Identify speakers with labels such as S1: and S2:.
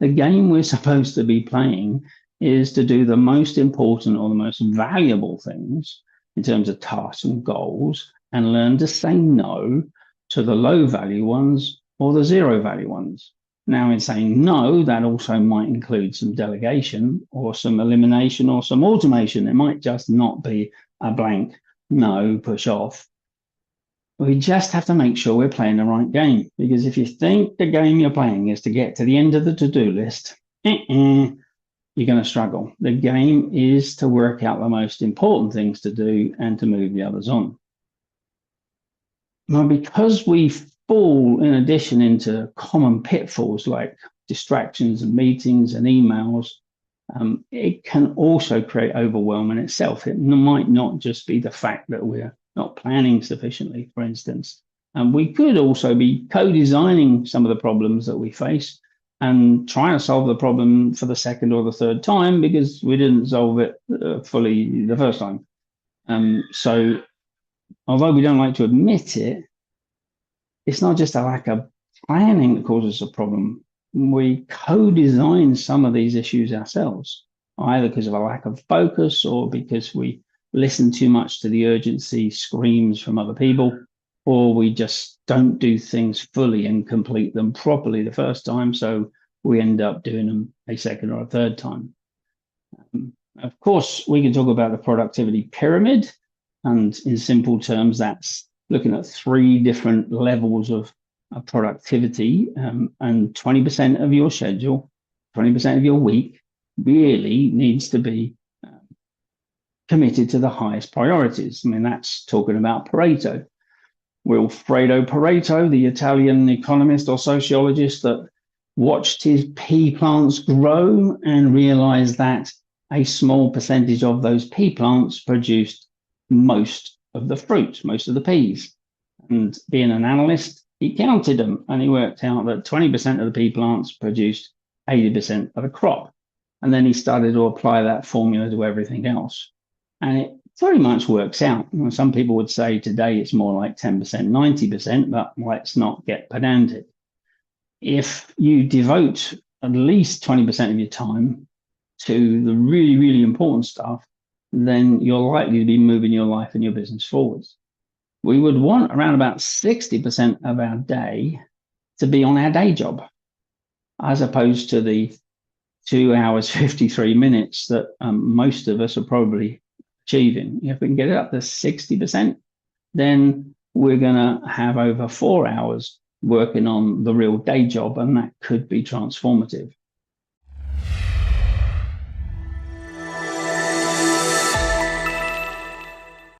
S1: The game we're supposed to be playing is to do the most important or the most valuable things in terms of tasks and goals and learn to say no to the low value ones or the zero value ones. Now, in saying no, that also might include some delegation or some elimination or some automation. It might just not be a blank no, push off. We just have to make sure we're playing the right game, because if you think the game you're playing is to get to the end of the to-do list, you're going to struggle. The game is to work out the most important things to do and to move the others on. Now, because we fall, in addition, into common pitfalls like distractions and meetings and emails, it can also create overwhelm in itself. It might not just be the fact that we're not planning sufficiently, for instance. And we could also be co-designing some of the problems that we face and trying to solve the problem for the second or the third time because we didn't solve it fully the first time. So although we don't like to admit it, it's not just a lack of planning that causes a problem. We co-design some of these issues ourselves, either because of a lack of focus or because we listen too much to the urgency screams from other people, or we just don't do things fully and complete them properly the first time, so we end up doing them a second or a third time. Of course, we can talk about the productivity pyramid, and in simple terms, that's looking at 3 different levels of productivity, and 20% of your schedule, 20% of your week really needs to be committed to the highest priorities. I mean, that's talking about Pareto. Wilfredo Pareto, the Italian economist or sociologist that watched his pea plants grow and realized that a small percentage of those pea plants produced most of the fruit, most of the peas. And being an analyst, he counted them and he worked out that 20% of the pea plants produced 80% of the crop. And then he started to apply that formula to everything else. And it very much works out. Some people would say today it's more like 10%, 90%, but let's not get pedantic. If you devote at least 20% of your time to the really, really important stuff, then you're likely to be moving your life and your business forwards. We would want around about 60% of our day to be on our day job, as opposed to the 2 hours, 53 minutes that most of us are probably achieving. If we can get it up to 60%, then we're going to have over 4 hours working on the real day job, and that could be transformative.